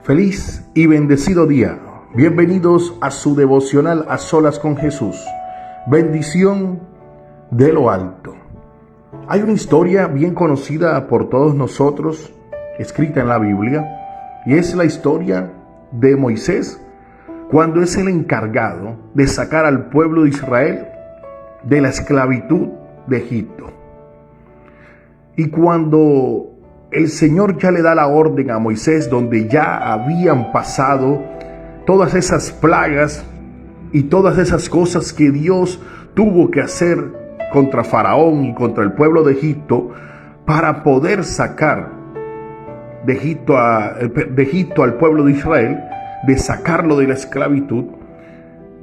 Feliz y bendecido día. Bienvenidos a su devocional A Solas con Jesús. Bendición de lo alto. Hay una historia bien conocida por todos nosotros, escrita en la Biblia, y es la historia de Moisés, cuando es el encargado de sacar al pueblo de Israel de la esclavitud de Egipto. Y cuando el Señor ya le da la orden a Moisés, donde ya habían pasado todas esas plagas y todas esas cosas que Dios tuvo que hacer contra Faraón y contra el pueblo de Egipto para poder sacar de Egipto al pueblo de Israel, de sacarlo de la esclavitud,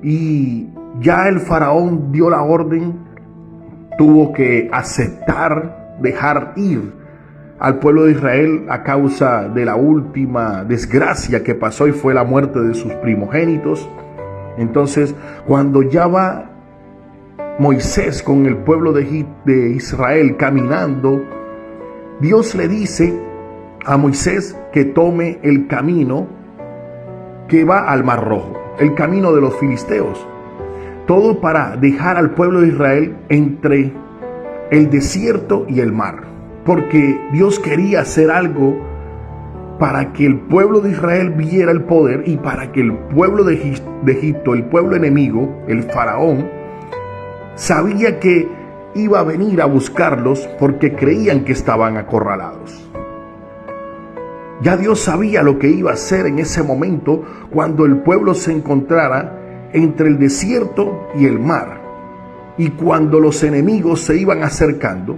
y ya el Faraón dio la orden, tuvo que aceptar dejar ir al pueblo de Israel a causa de la última desgracia que pasó, y fue la muerte de sus primogénitos. Entonces, cuando ya va Moisés con el pueblo de Israel caminando, Dios le dice a Moisés que tome el camino que va al Mar Rojo, el camino de los filisteos, todo para dejar al pueblo de Israel entre el desierto y el mar, porque Dios quería hacer algo para que el pueblo de Israel viera el poder, y para que el pueblo de Egipto, el pueblo enemigo, el faraón, sabía que iba a venir a buscarlos porque creían que estaban acorralados. Ya Dios sabía lo que iba a hacer en ese momento, cuando el pueblo se encontrara entre el desierto y el mar, y cuando los enemigos se iban acercando,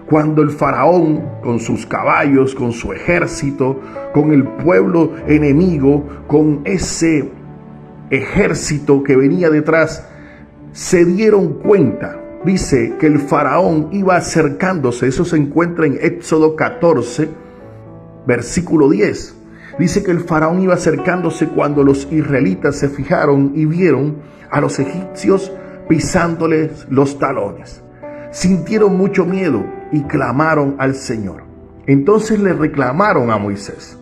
cuando el faraón con sus caballos, con su ejército, con el pueblo enemigo, con ese ejército que venía detrás, se dieron cuenta. Dice que el faraón iba acercándose. Eso se encuentra en Éxodo 14, versículo 10. Dice que el faraón iba acercándose cuando los israelitas se fijaron y vieron a los egipcios pisándoles los talones. Sintieron mucho miedo y clamaron al Señor. Entonces le reclamaron a Moisés: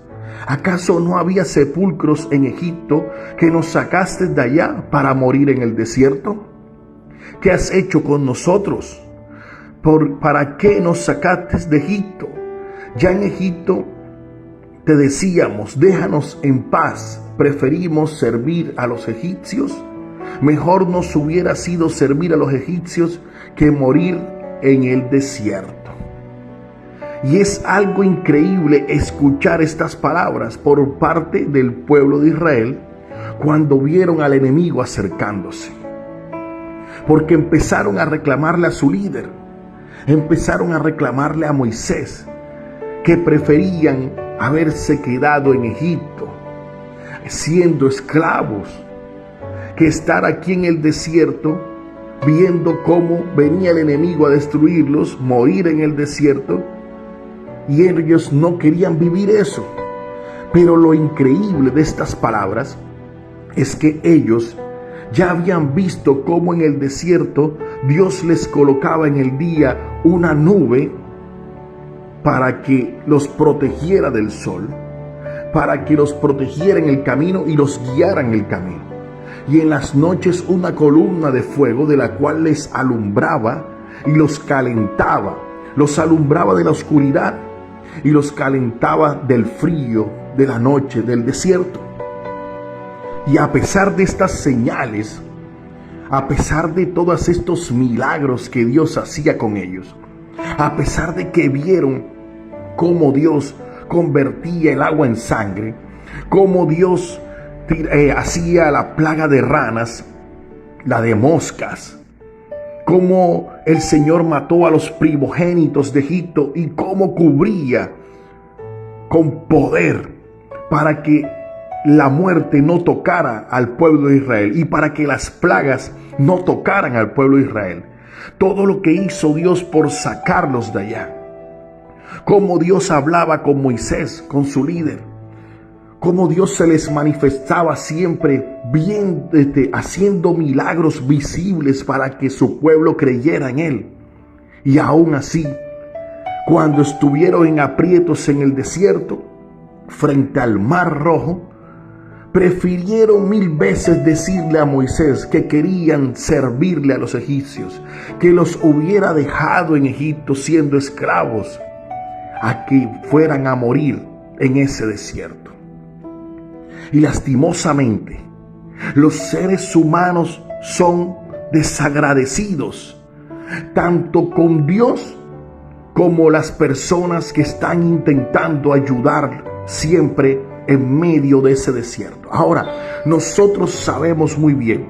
¿acaso no había sepulcros en Egipto que nos sacaste de allá para morir en el desierto? ¿Qué has hecho con nosotros? ¿Para qué nos sacaste de Egipto? Ya en Egipto te decíamos: déjanos en paz, preferimos servir a los egipcios. Mejor nos hubiera sido servir a los egipcios que morir en el desierto. Y es algo increíble escuchar estas palabras por parte del pueblo de Israel cuando vieron al enemigo acercándose, porque empezaron a reclamarle a su líder, empezaron a reclamarle a Moisés, que preferían haberse quedado en Egipto siendo esclavos que estar aquí en el desierto, viendo cómo venía el enemigo a destruirlos, morir en el desierto. Y ellos no querían vivir eso. Pero lo increíble de estas palabras es que ellos ya habían visto cómo en el desierto Dios les colocaba en el día una nube para que los protegiera del sol, para que los protegiera en el camino y los guiara en el camino. Y en las noches una columna de fuego, de la cual les alumbraba y los calentaba. Los alumbraba de la oscuridad y los calentaba del frío de la noche del desierto. Y a pesar de estas señales, a pesar de todos estos milagros que Dios hacía con ellos, a pesar de que vieron cómo Dios convertía el agua en sangre, cómo Dios hacía la plaga de ranas, la de moscas, cómo el Señor mató a los primogénitos de Egipto y cómo cubría con poder para que la muerte no tocara al pueblo de Israel y para que las plagas no tocaran al pueblo de Israel. Todo lo que hizo Dios por sacarlos de allá. Cómo Dios hablaba con Moisés, con su líder. Cómo Dios se les manifestaba siempre bien, haciendo milagros visibles para que su pueblo creyera en Él. Y aún así, cuando estuvieron en aprietos en el desierto, frente al Mar Rojo, prefirieron 1000 veces decirle a Moisés que querían servirle a los egipcios, que los hubiera dejado en Egipto siendo esclavos, a que fueran a morir en ese desierto. Y lastimosamente, los seres humanos son desagradecidos, tanto con Dios como las personas que están intentando ayudar siempre en medio de ese desierto. Ahora, nosotros sabemos muy bien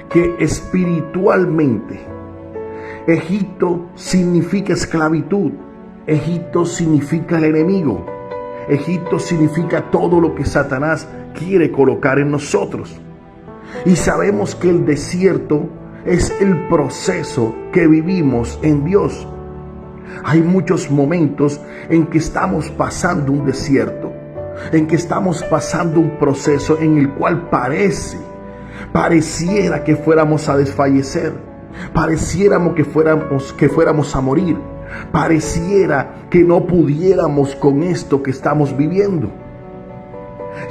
que espiritualmente Egipto significa esclavitud, Egipto significa el enemigo, Egipto significa todo lo que Satanás quiere colocar en nosotros. Y sabemos que el desierto es el proceso que vivimos en Dios. Hay muchos momentos en que estamos pasando un desierto, en que estamos pasando un proceso en el cual pareciera que fuéramos a desfallecer, pareciéramos que fuéramos a morir, pareciera que no pudiéramos con esto que estamos viviendo.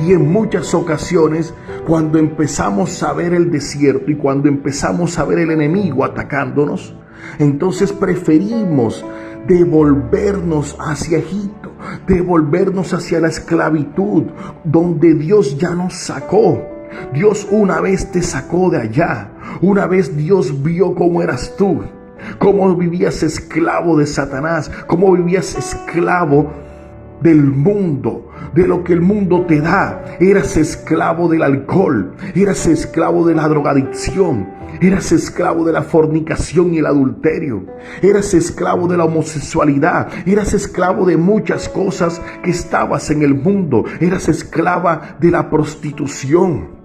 Y en muchas ocasiones, cuando empezamos a ver el desierto y cuando empezamos a ver el enemigo atacándonos, entonces preferimos devolvernos hacia Egipto, devolvernos hacia la esclavitud, donde Dios ya nos sacó. Dios una vez te sacó de allá. Una vez Dios vio cómo eras tú, cómo vivías esclavo de Satanás, cómo vivías esclavo del mundo, de lo que el mundo te da. Eras esclavo del alcohol, eras esclavo de la drogadicción, eras esclavo de la fornicación y el adulterio, eras esclavo de la homosexualidad, eras esclavo de muchas cosas que estabas en el mundo, eras esclava de la prostitución.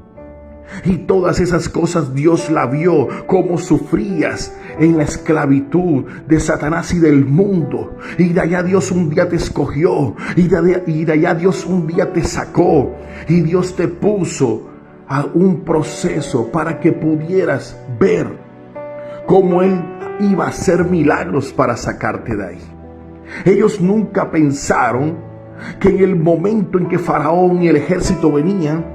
Y todas esas cosas Dios la vio, cómo sufrías en la esclavitud de Satanás y del mundo. Y de allá Dios un día te escogió, y de allá Dios un día te sacó, y Dios te puso a un proceso para que pudieras ver cómo Él iba a hacer milagros para sacarte de ahí. Ellos nunca pensaron que en el momento en que Faraón y el ejército venían,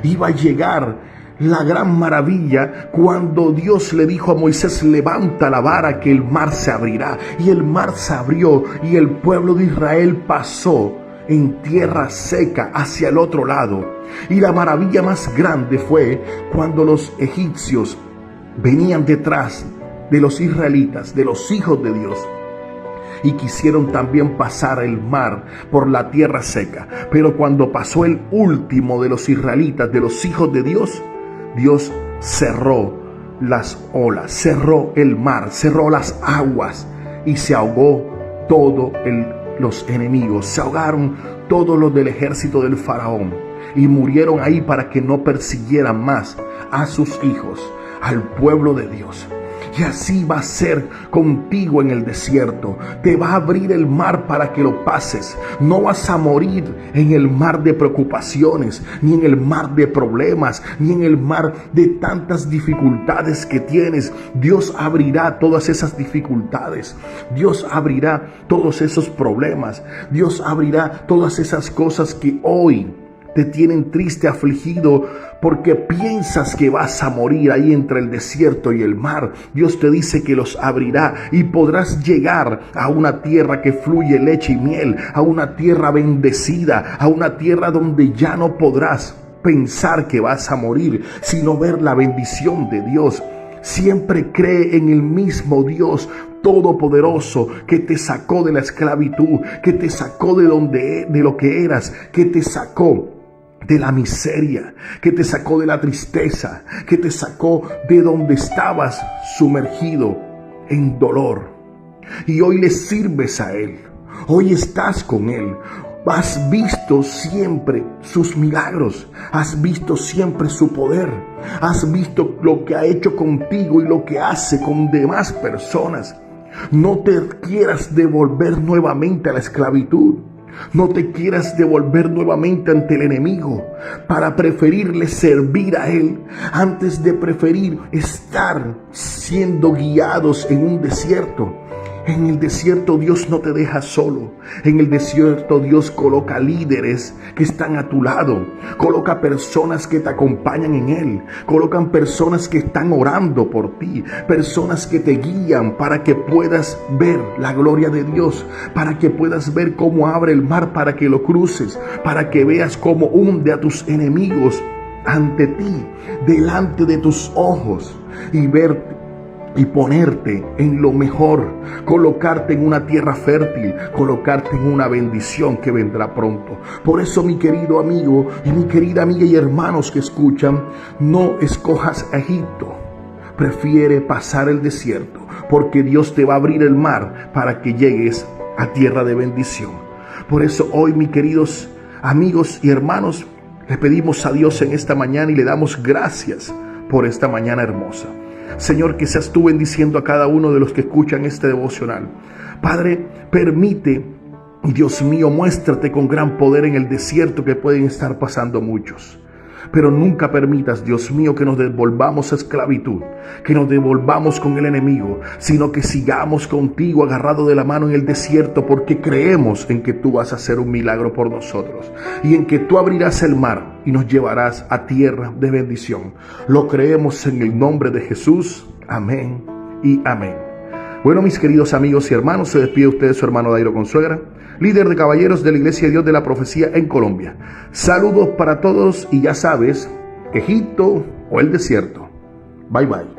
iba a llegar la gran maravilla cuando Dios le dijo a Moisés: levanta la vara que el mar se abrirá. Y el mar se abrió y el pueblo de Israel pasó en tierra seca hacia el otro lado. Y la maravilla más grande fue cuando los egipcios venían detrás de los israelitas, de los hijos de Dios, y quisieron también pasar el mar por la tierra seca. Pero cuando pasó el último de los israelitas, de los hijos de Dios, Dios cerró las olas, cerró el mar, cerró las aguas, y se ahogó todos los enemigos, se ahogaron todos los del ejército del faraón, y murieron ahí para que no persiguieran más a sus hijos, al pueblo de Dios. Y así va a ser contigo en el desierto. Te va a abrir el mar para que lo pases. No vas a morir en el mar de preocupaciones, ni en el mar de problemas, ni en el mar de tantas dificultades que tienes. Dios abrirá todas esas dificultades. Dios abrirá todos esos problemas. Dios abrirá todas esas cosas que hoy te tienen triste, afligido, porque piensas que vas a morir ahí entre el desierto y el mar. Dios te dice que los abrirá y podrás llegar a una tierra que fluye leche y miel, a una tierra bendecida, a una tierra donde ya no podrás pensar que vas a morir, sino ver la bendición de Dios. Siempre cree en el mismo Dios todopoderoso que te sacó de la esclavitud, que te sacó de lo que eras, que te sacó de la miseria, que te sacó de la tristeza, que te sacó de donde estabas sumergido en dolor. Y hoy le sirves a Él, hoy estás con Él. Has visto siempre sus milagros, has visto siempre su poder, has visto lo que ha hecho contigo y lo que hace con demás personas. No te quieras devolver nuevamente a la esclavitud. No te quieras devolver nuevamente ante el enemigo para preferirle servir a Él antes de preferir estar siendo guiados en un desierto. En el desierto Dios no te deja solo. En el desierto Dios coloca líderes que están a tu lado. Coloca personas que te acompañan en Él. Colocan personas que están orando por ti. Personas que te guían para que puedas ver la gloria de Dios. Para que puedas ver cómo abre el mar para que lo cruces. Para que veas cómo hunde a tus enemigos ante ti, delante de tus ojos, y verte y ponerte en lo mejor, colocarte en una tierra fértil, colocarte en una bendición que vendrá pronto. Por eso, mi querido amigo y mi querida amiga y hermanos que escuchan, no escojas Egipto. Prefiere pasar el desierto, porque Dios te va a abrir el mar para que llegues a tierra de bendición. Por eso hoy, mis queridos amigos y hermanos, le pedimos a Dios en esta mañana y le damos gracias por esta mañana hermosa. Señor, que seas tú bendiciendo a cada uno de los que escuchan este devocional. Padre, permite, Dios mío, muéstrate con gran poder en el desierto que pueden estar pasando muchos. Pero nunca permitas, Dios mío, que nos devolvamos a esclavitud, que nos devolvamos con el enemigo, sino que sigamos contigo agarrado de la mano en el desierto, porque creemos en que tú vas a hacer un milagro por nosotros y en que tú abrirás el mar y nos llevarás a tierra de bendición. Lo creemos en el nombre de Jesús. Amén y amén. Bueno, mis queridos amigos y hermanos, se despide usted su hermano Dairo Consuegra, líder de caballeros de la Iglesia de Dios de la Profecía en Colombia. Saludos para todos y ya sabes, Egipto o el desierto. Bye bye.